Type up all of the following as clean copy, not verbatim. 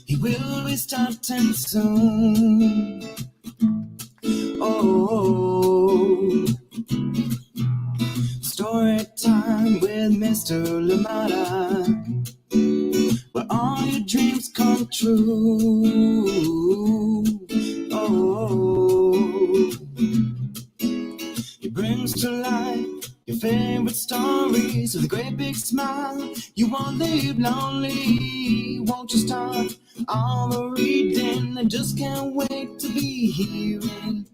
He will be starting soon. Oh, story time with Mr. Lamada, where all your dreams come true. Oh, he brings to life your favorite stories with a great big smile. You won't leave lonely. Won't you start all the reading? I just can't wait to be hearing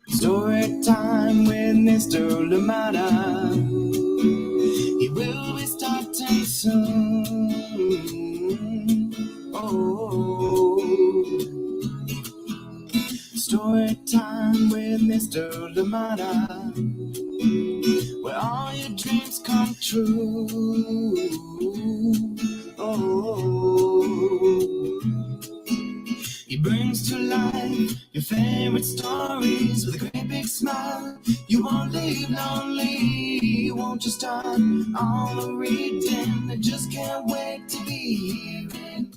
story time with Mr. Lamada. He will be starting soon. Oh, story time with Mr. Lamada, where all your dreams come true. Oh, he brings to life your favorite stories with a great big smile. You won't leave lonely. Won't you start all the reading? I just can't wait to be hearing.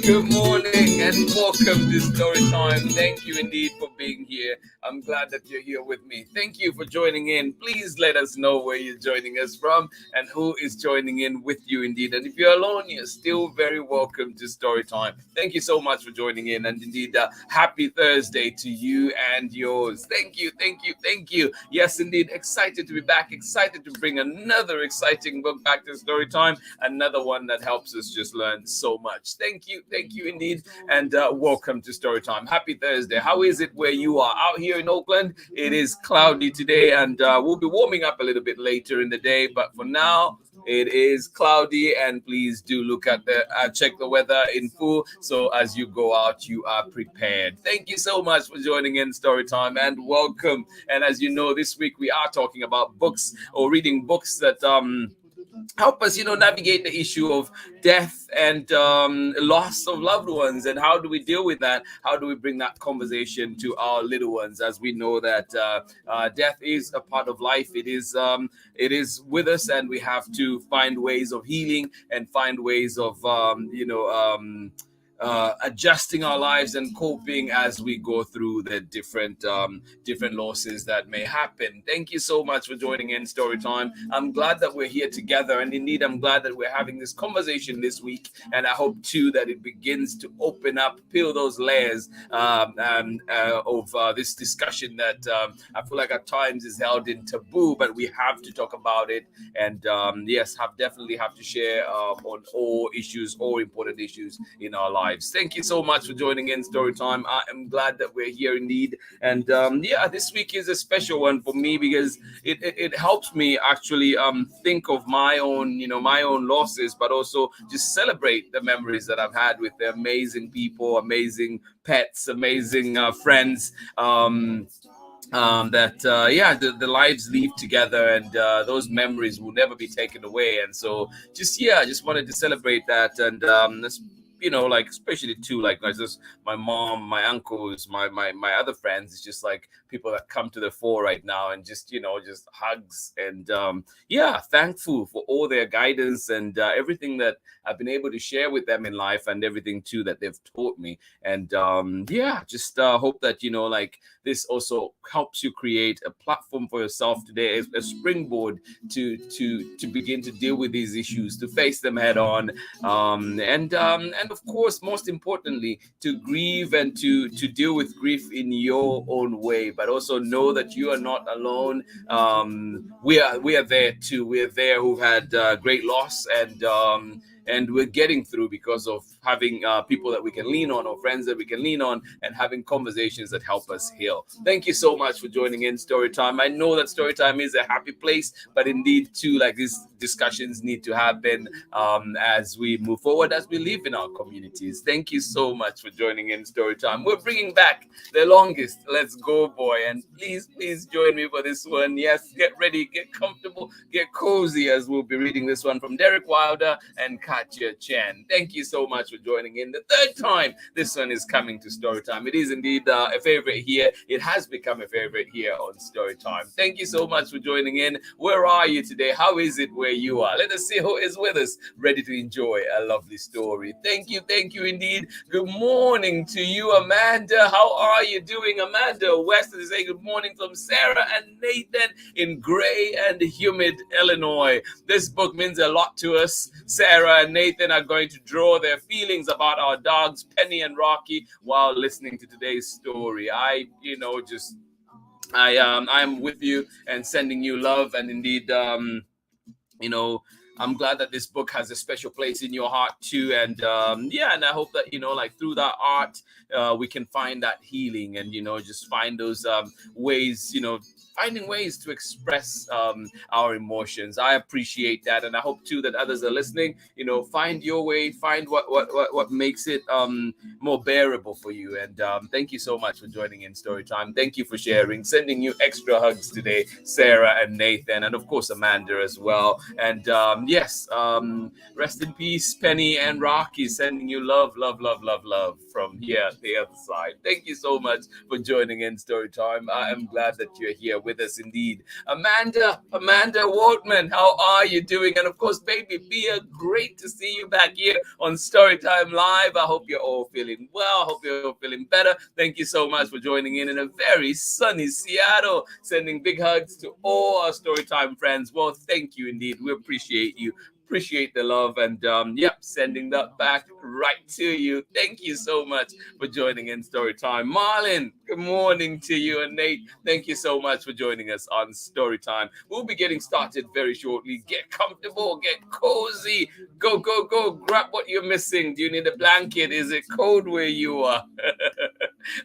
Good morning and welcome to Story Time. Thank you indeed for being here. I'm glad that you're here with me. Thank you for joining in. Please let us know where you're joining us from and who is joining in with you indeed. And if you're alone, you're still very welcome to Story Time. Thank you so much for joining in, and indeed happy Thursday to you and yours. Thank you, thank you, thank you. Yes, indeed, excited to be back, excited to bring another exciting book back to Story Time, another one that helps us just learn so much. Thank you indeed, and welcome to Storytime. Happy Thursday. How is it where you are? Out here in Oakland, it is cloudy today, and we'll be warming up a little bit later in the day, but for now, it is cloudy, and please do look at the check the weather in full, so as you go out, you are prepared. Thank you so much for joining in Storytime, and welcome. And as you know, this week we are talking about books, or reading books that help us, navigate the issue of death and loss of loved ones, and how do we deal with that? How do we bring that conversation to our little ones, as we know that death is a part of life. It is with us, and we have to find ways of healing and find ways of adjusting our lives and coping as we go through the different losses that may happen. Thank you so much for joining in Storytime. I'm glad that we're here together, and indeed I'm glad that we're having this conversation this week, and I hope too that it begins to open up, peel those layers of this discussion that I feel like at times is held in taboo, but we have to talk about it, and yes, definitely have to share on all issues, all important issues in our lives. Thank you so much for joining in Storytime. I am glad that we're here indeed. And this week is a special one for me because it helps me actually think of my own losses, but also just celebrate the memories that I've had with the amazing people, amazing pets, amazing friends. The lives leave together, and those memories will never be taken away. And so just wanted to celebrate that, and especially too, just my mom, my uncles, my other friends. It's just like people that come to the fore right now, and just hugs, and thankful for all their guidance and everything that I've been able to share with them in life, and everything too that they've taught me. And hope that this also helps you create a platform for yourself today, a springboard to begin to deal with these issues, to face them head on, and of course, most importantly, to grieve and to deal with grief in your own way, but also know that you are not alone. We are there too. We're there who've had great loss, and we're getting through because of having people that we can lean on, or friends that we can lean on, and having conversations that help us heal. Thank you so much for joining in Storytime. I know that Storytime is a happy place, but indeed too, these discussions need to happen as we move forward, as we live in our communities. Thank you so much for joining in Storytime. We're bringing back the longest Let's Go Boy, and please join me for this one. Yes, get ready, get comfortable, get cozy, as we'll be reading this one from DERICK WILDER and Katia Chien. Thank you so much for joining in. The third time this one is coming to Storytime. It is indeed a favorite here. It has become a favorite here on Storytime. Thank you so much for joining in. Where are you today? How is it where you are? Let us see who is with us, ready to enjoy a lovely story. Thank you indeed. Good morning to you, Amanda. How are you doing, Amanda? West is saying good morning from Sarah and Nathan in gray and humid Illinois. This book means a lot to us. Sarah and Nathan are going to draw their feelings about our dogs, Penny and Rocky, while listening to today's story. I'm with you and sending you love, and indeed, I'm glad that this book has a special place in your heart too. And and I hope that like through that art, we can find that healing and just find those ways, finding ways to express our emotions. I appreciate that, and I hope too that others are listening. Find your way, find what makes it more bearable for you. And thank you so much for joining in Storytime. Thank you for sharing. Sending you extra hugs today, Sarah and Nathan, and of course Amanda as well. And rest in peace, Penny and Rocky. Sending you love from here at the other side. Thank you so much for joining in Storytime. I am glad that you're here with us indeed. Amanda Waltman, how are you doing? And of course, baby Bia, great to see you back here on Storytime Live. I hope you're all feeling well. I hope you're all feeling better. Thank you so much for joining in a very sunny Seattle. Sending big hugs to all our Storytime friends. Well, thank you indeed. We appreciate you. Appreciate the love, and sending that back right to you. Thank you so much for joining in Storytime. Marlon, good morning to you, and Nate, thank you so much for joining us on Storytime. We'll be getting started very shortly. Get comfortable, get cozy, go, grab what you're missing. Do you need a blanket? Is it cold where you are?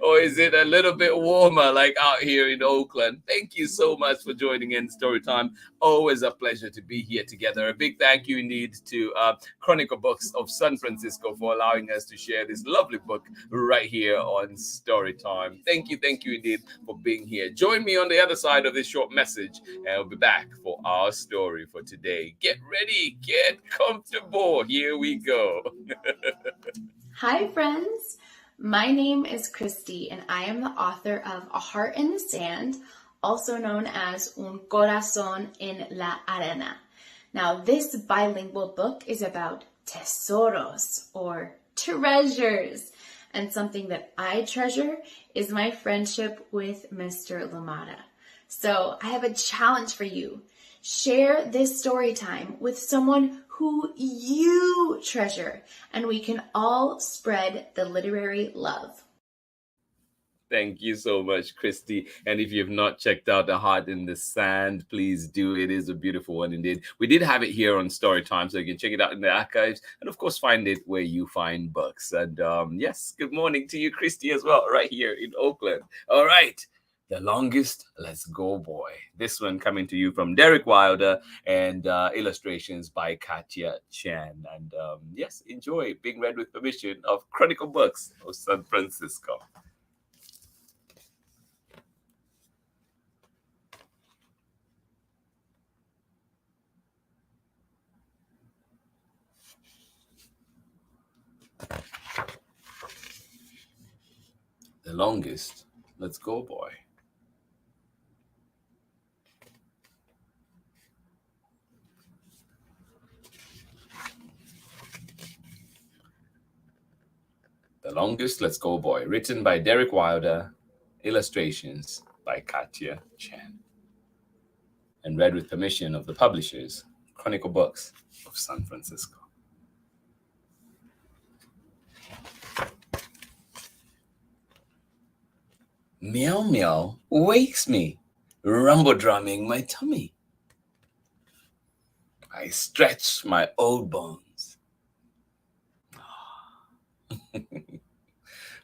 Or is it a little bit warmer like out here in Oakland? Thank you so much for joining in Storytime. Always a pleasure to be here together. A big thank you indeed to Chronicle Books of San Francisco for allowing us to share this lovely book right here on Storytime. Thank you indeed for being here. Join me on the other side of this short message, and I'll be back for our story for today. Get ready, get comfortable. Here we go. Hi, friends. My name is Christy, and I am the author of A Heart in the Sand, also known as Un Corazón en la Arena. Now, this bilingual book is about tesoros, or treasures. And something that I treasure is my friendship with Mr. Lamada. So I have a challenge for you. Share this story time with someone who you treasure, and we can all spread the literary love. Thank you so much, Christy. And if you've not checked out The Heart in the Sand, please do. It is a beautiful one indeed. We did have it here on Storytime, so you can check it out in the archives and, of course, find it where you find books. And yes, good morning to you, Christy, as well, right here in Oakland. All right. The Longest Let's Go Boy. This one coming to you from DERICK WILDER and illustrations by CATIA CHIEN. And yes, enjoy, being read with permission of Chronicle Books of San Francisco. The Longest Let's Go Boy. The Longest Let's Go Boy, written by DERICK WILDER, illustrations by CATIA CHIEN, and read with permission of the publishers, Chronicle Books of San Francisco. Meow meow wakes me, rumble drumming my tummy. I stretch my old bones.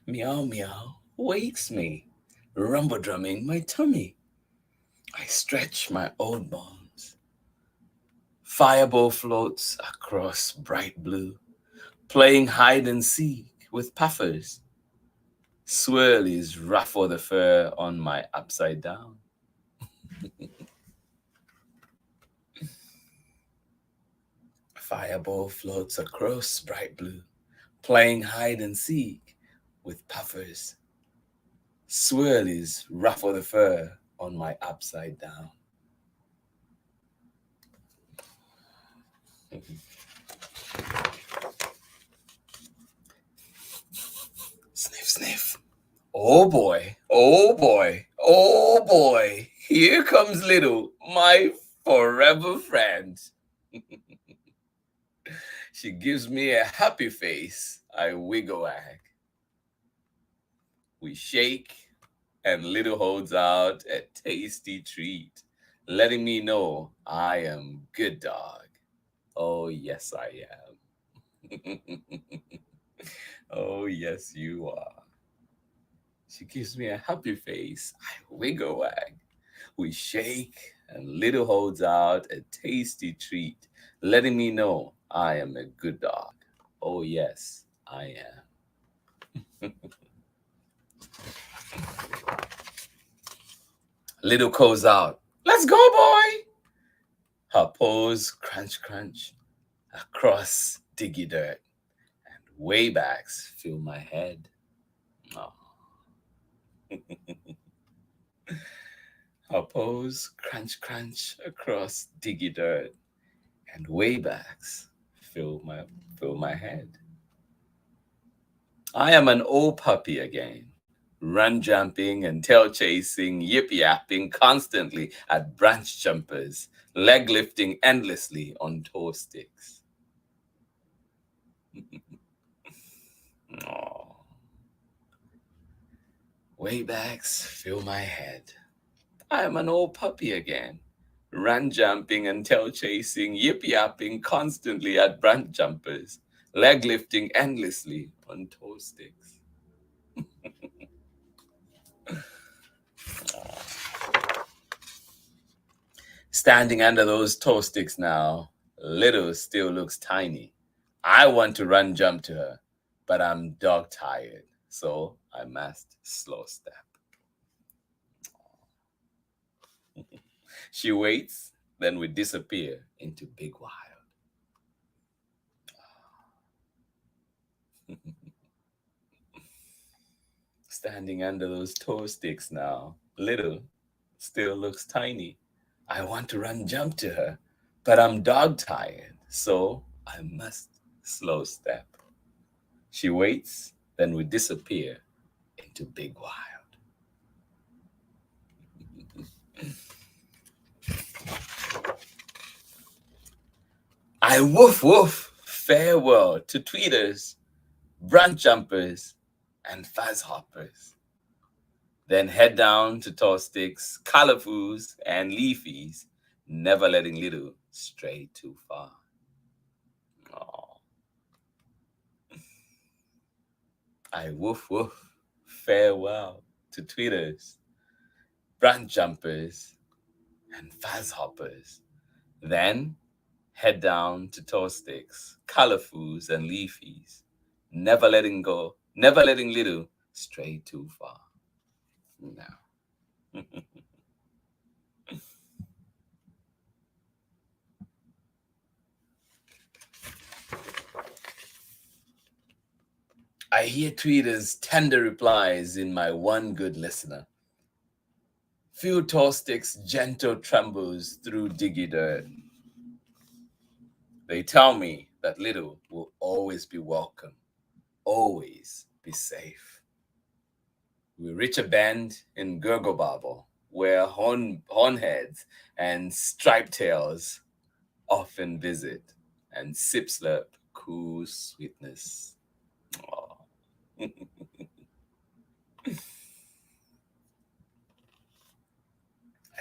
Meow meow wakes me, rumble drumming my tummy. I stretch my old bones. Fireball floats across bright blue, playing hide and seek with puffers. Swirlies ruffle the fur on my upside down. Fireball floats across bright blue, playing hide and seek with puffers. Swirlies ruffle the fur on my upside down. Sniff, sniff. Oh boy, oh boy, oh boy. Here comes Little, my forever friend. She gives me a happy face. I wiggle wag. We shake, and Little holds out a tasty treat, letting me know I am good dog. Oh, yes, I am. Oh, yes, you are. She gives me a happy face. I wiggle wag. We shake, and Little holds out a tasty treat, letting me know I am a good dog. Oh, yes, I am. Little calls out, "Let's go, boy!" Her paws crunch, crunch across diggy dirt, and waybacks fill my head. Oh. Her paws crunch, crunch across diggy dirt, and waybacks fill my head. I am an old puppy again, run jumping and tail chasing, yip yapping constantly at branch jumpers, leg lifting endlessly on toe sticks. Oh. Waybacks fill my head. I am an old puppy again, run jumping and tail chasing, yip yapping constantly at branch jumpers, leg lifting endlessly on toe sticks. Standing under those toe sticks now, Little still looks tiny. I want to run jump to her, but I'm dog tired, so I must slow step. She waits, then we disappear into big wild. Standing under those toe sticks now, Little still looks tiny. I want to run jump to her, but I'm dog tired, so I must slow step. She waits, then we disappear into big wild. I woof woof farewell to tweeters, branch jumpers, and fuzz hoppers. Then head down to tall sticks, colorfuls, and leafies, never letting Little stray too far. Aww. I woof woof farewell to tweeters, branch jumpers, and fuzz hoppers. Then head down to tall sticks, colorfuls, and leafies, never letting Little stray too far. Now. I hear tweeters' tender replies in my one good listener. Few tall sticks' gentle trembles through diggy dirt. They tell me that Little will always be welcome, always be safe. We reach a bend in Gurgle Bobble, where hornheads and striped tails often visit, and sip slurp cool sweetness.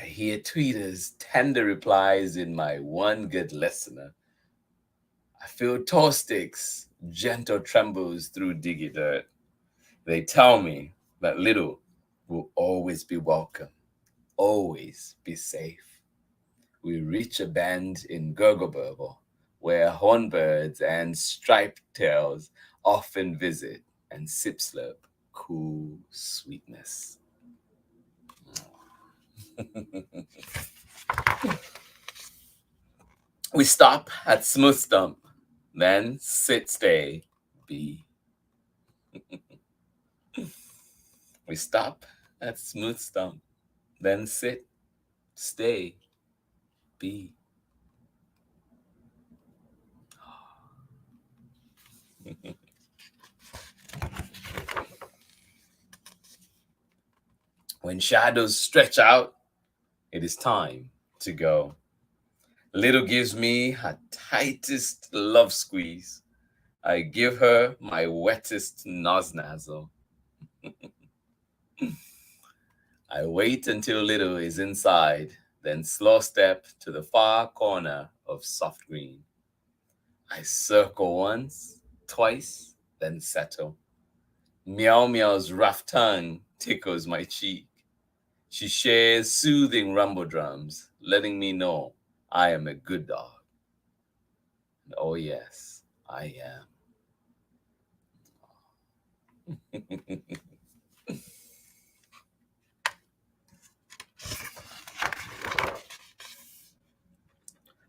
I hear tweeters' tender replies in my one good listener. I feel tall sticks, gentle trembles through diggy dirt. They tell me that Little will always be welcome, always be safe. We reach a bend in Gurgle Burble, where hornbirds and striped tails often visit and sip slurp cool sweetness. We stop at Smooth Stump, then sit, stay, be. We stop at smooth stump, then sit, stay, be. When shadows stretch out, it is time to go. Little gives me her tightest love squeeze. I give her my wettest noznazzle. I wait until Little is inside, then slow step to the far corner of soft green. I circle once, twice, then settle. Meow Meow's rough tongue tickles my cheek. She shares soothing rumble drums, letting me know I am a good dog. And oh yes, I am.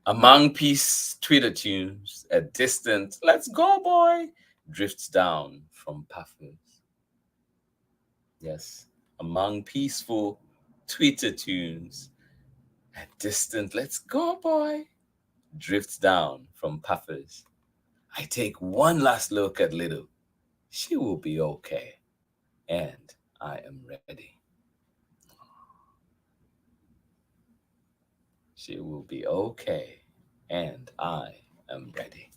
Among peace Twitter tunes, a distant "Let's go, boy" drifts down from puffers. Yes, among peaceful Twitter tunes, a distant "Let's go, boy" drifts down from puffers. I take one last look at Little. She will be okay, and I am ready. She will be okay, and I am ready.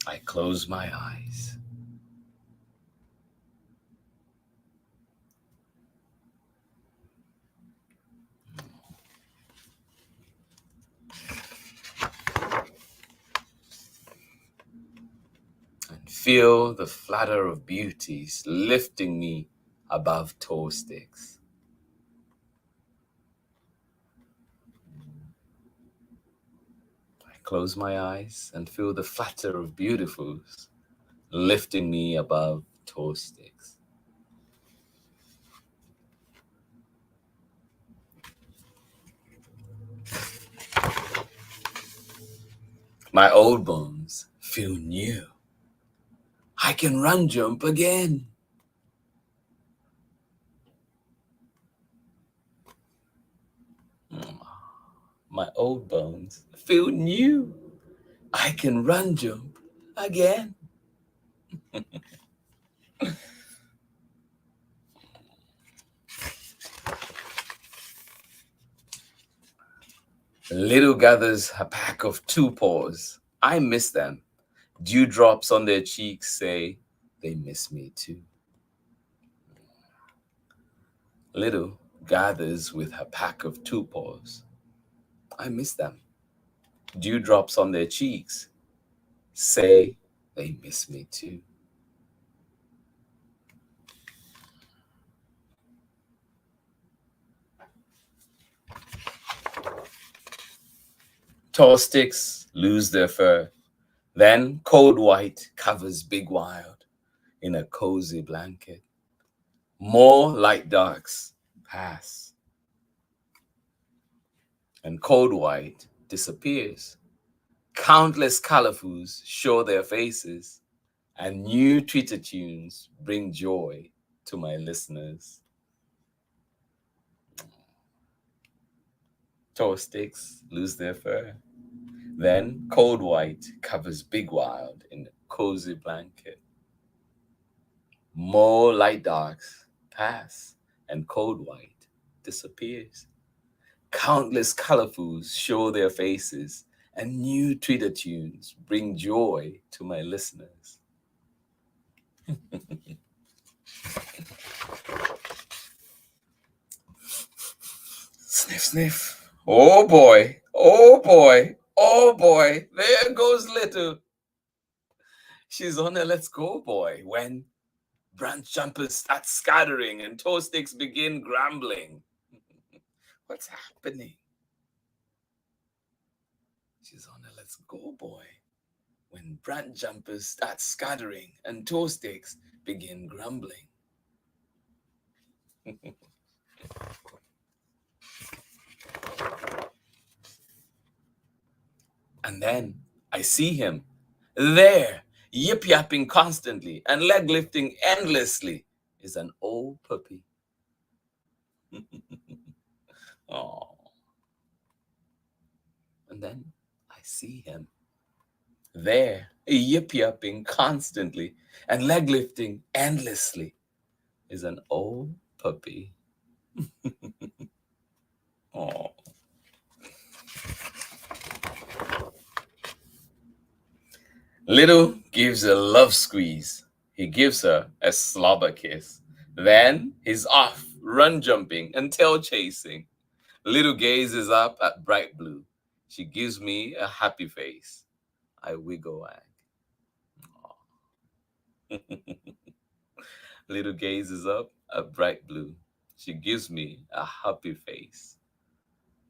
I close my eyes. And feel the flutter of beauties lifting me above toe sticks. I close my eyes and feel the flutter of beautifuls lifting me above toe sticks. My old bones feel new. I can run jump again. My old bones feel new. I can run jump again. Little gathers a pack of two paws. I miss them. Dewdrops on their cheeks say they miss me too. Little gathers with her pack of two paws. I miss them. Dewdrops on their cheeks say they miss me too. Tall sticks lose their fur. Then cold white covers Big Wild in a cozy blanket. More light darks pass. And cold white disappears. Countless colorfuls show their faces, and new Twitter tunes bring joy to my listeners. Tall sticks lose their fur. Then cold white covers Big Wild in a cozy blanket. More light darks pass, and cold white disappears. Countless colorfuls show their faces, and new Twitter tunes bring joy to my listeners. Sniff, sniff. Oh boy, oh boy, oh boy. There goes Little. She's on a let's go boy when branch jumpers start scattering and toe sticks begin grumbling. What's happening? She's on a let's go boy when branch jumpers start scattering and toe sticks begin grumbling. And then I see him there, yip-yapping constantly and leg lifting endlessly, is an old puppy. Oh. And then I see him there, yip-yapping constantly and leg lifting endlessly, is an old puppy. Oh. Little gives a love squeeze. He gives her a slobber kiss. Then he's off, run jumping and tail chasing. Little gazes up at bright blue. She gives me a happy face. I wiggle wag. Little gazes up at bright blue. She gives me a happy face.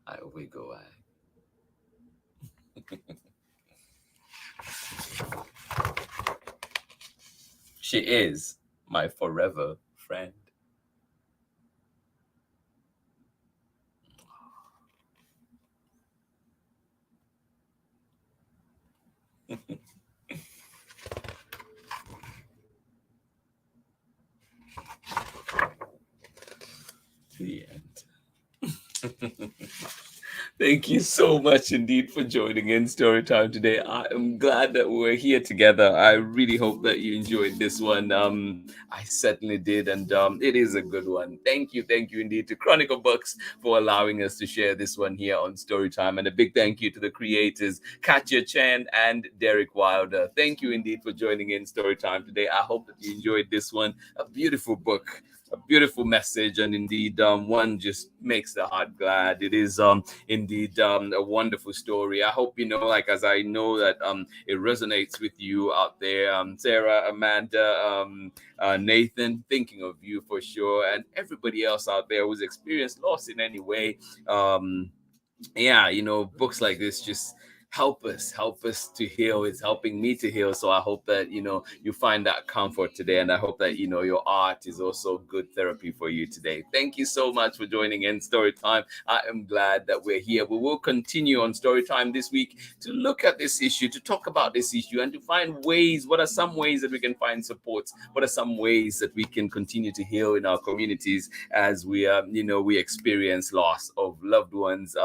I wiggle wag. She is my forever friend. The end. Thank you so much indeed for joining in Storytime today. I am glad that we're here together. I really hope that you enjoyed this one. I certainly did, and it is a good one. Thank you indeed to Chronicle Books for allowing us to share this one here on Storytime, and a big thank you to the creators, CATIA Chien and DERICK WILDER. Thank you indeed for joining in Storytime today. I hope that you enjoyed this one. A beautiful book, a beautiful message, and indeed one just makes the heart glad. It is indeed a wonderful story. I hope, like, as I know that it resonates with you out there, Sarah, Amanda, Nathan, thinking of you for sure, and everybody else out there who's experienced loss in any way. Books like this just help us to heal. It's helping me to heal. So I hope that, you find that comfort today. And I hope that, your art is also good therapy for you today. Thank you so much for joining in Storytime. I am glad that we're here. We will continue on Storytime this week to look at this issue, to talk about this issue, and to find ways. What are some ways that we can find support? What are some ways that we can continue to heal in our communities as we, we experience loss of loved ones,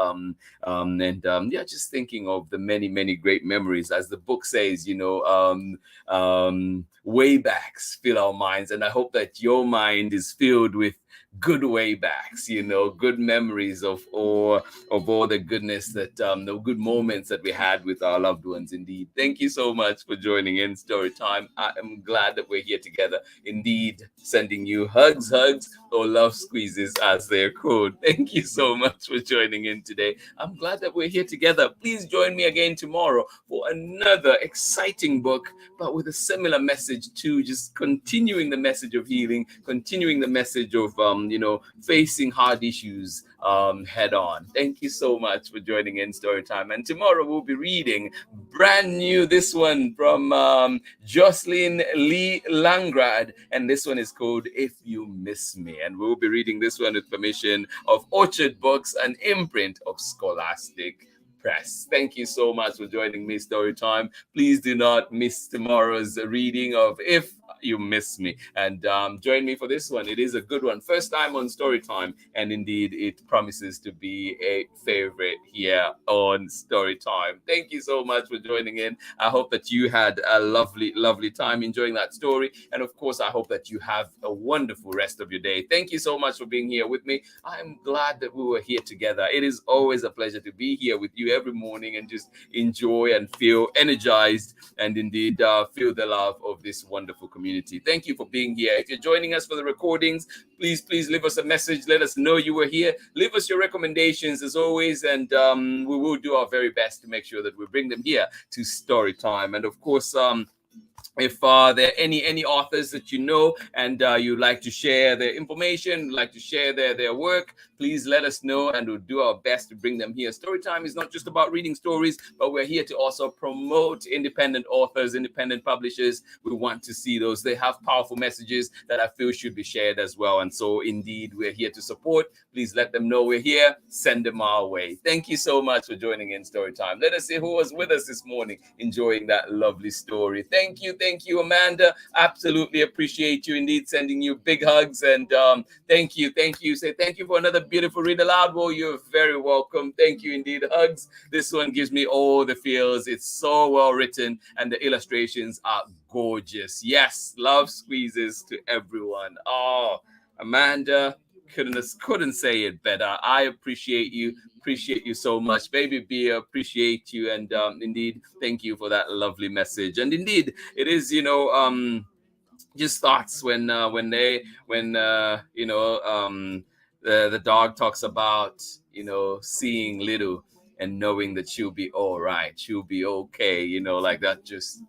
just thinking of the many great memories, as the book says, way backs fill our minds, and I hope that your mind is filled with good way backs, good memories of all the goodness that the good moments that we had with our loved ones. Indeed, thank you so much for joining in Storytime. I am glad that we're here together. Indeed, sending you hugs, or love squeezes, as they're called. Thank you so much for joining in today. I'm glad that we're here together. Please join me again tomorrow for another exciting book, but with a similar message too, just continuing the message of healing, continuing the message of facing hard issues head on. Thank you so much for joining in Storytime. And tomorrow we'll be reading brand new, this one from Jocelyn Lee Langrad, and this one is called If You Miss Me, and we'll be reading this one with permission of Orchard Books, an imprint of Scholastic Press. Thank you so much for joining me, Storytime. Please do not miss tomorrow's reading of If You Miss Me, and join me for this one. It is a good one, first time on Storytime, and indeed it promises to be a favorite here on Storytime. Thank you so much for joining in. I hope that you had a lovely time enjoying that story, and of course I hope that you have a wonderful rest of your day. Thank you so much for being here with me. I'm glad that we were here together. It is always a pleasure to be here with you every morning and just enjoy and feel energized, and indeed feel the love of this wonderful community. Thank you for being here. If you're joining us for the recordings, please leave us a message. Let us know you were here. Leave us your recommendations as always, and we will do our very best to make sure that we bring them here to Storytime. And of course, if there are any authors that you know and you'd like to share their information, like to share their work, please let us know and we'll do our best to bring them here. Storytime is not just about reading stories, but we're here to also promote independent authors, independent publishers. We want to see those. They have powerful messages that I feel should be shared as well. And so indeed, we're here to support. Please let them know we're here. Send them our way. Thank you so much for joining in Storytime. Let us see who was with us this morning, enjoying that lovely story. Thank you, Amanda. Absolutely appreciate you indeed. Sending you big hugs and thank you. Say thank you for another beautiful read aloud. Well, you're very welcome. Thank you indeed. Hugs. This one gives me all the feels. It's so well written and the illustrations are gorgeous. Yes, love squeezes to everyone. Oh, Amanda, couldn't say it better. I appreciate you so much. Baby B, appreciate you, and indeed thank you for that lovely message. And indeed it is, just thoughts when the dog talks about seeing Little and knowing that she'll be all right, she'll be okay, like that just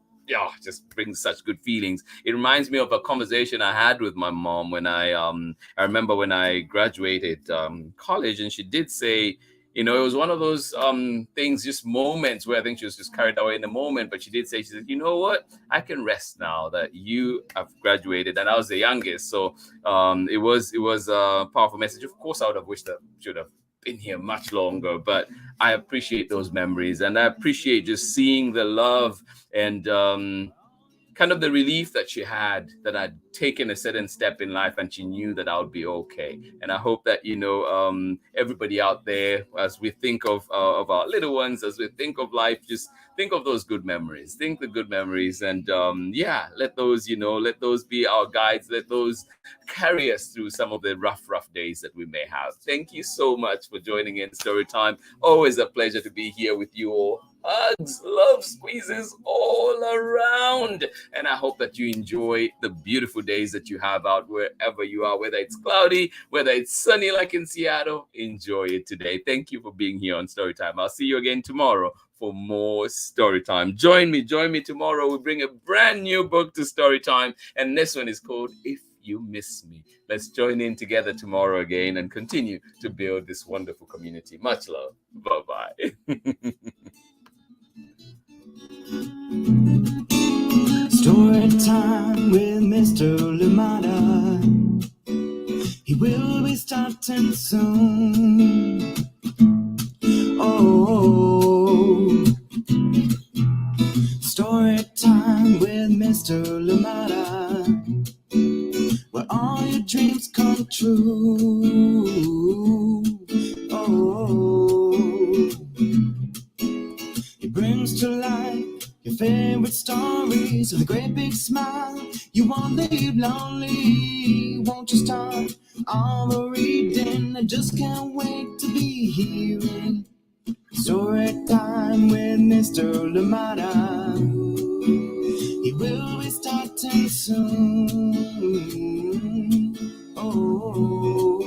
brings such good feelings. It reminds me of a conversation I had with my mom when I remember when I graduated college, and she did say, it was one of those things, just moments where I think she was just carried away in the moment. But she did say, she said, you know what? I can rest now that you have graduated. And I was the youngest. So it was a powerful message. Of course, I would have wished that should have been here much longer. But I appreciate those memories. And I appreciate just seeing the love and kind of the relief that she had that I'd taken a certain step in life and she knew that I would be okay. And I hope that, everybody out there, as we think of our little ones, as we think of life, just think of those good memories, think the good memories. And let those be our guides. Let those carry us through some of the rough days that we may have. Thank you so much for joining in Storytime. Always a pleasure to be here with you all. Hugs, love squeezes all around. And I hope that you enjoy the beautiful days that you have out wherever you are, whether it's cloudy, whether it's sunny like in Seattle. Enjoy it today. Thank you for being here on Storytime. I'll see you again tomorrow for more Storytime. Join me tomorrow. We bring a brand new book to Storytime, and this one is called If You Miss Me. Let's join in together tomorrow again and continue to build this wonderful community. Much love. Bye-bye. Story time with Mr. Lumada. He will be starting soon. Oh, story time with Mr. Lumada, where all your dreams come true. Oh, he brings to life your favorite stories with a great big smile. You won't leave lonely. Won't you start all the reading? I just can't wait to be hearing story time with Mr. Lumada. He will be starting soon. Oh,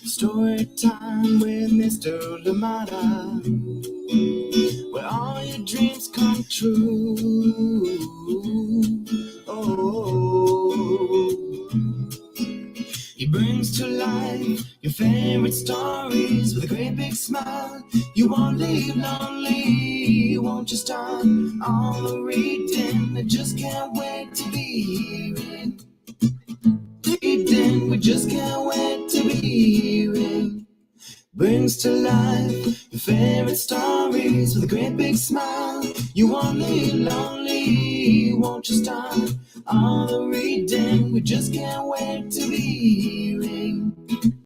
story time with Mr. Lumada, where all your dreams come true. Oh, he brings to life your favorite stories with a great big smile. You won't leave lonely. Won't you start all the reading? I just can't wait to be hearing. Reading, we just can't wait to be hearing. Brings to life your favorite stories with a great big smile. You won't leave lonely. Won't you start all the reading? We just can't wait to be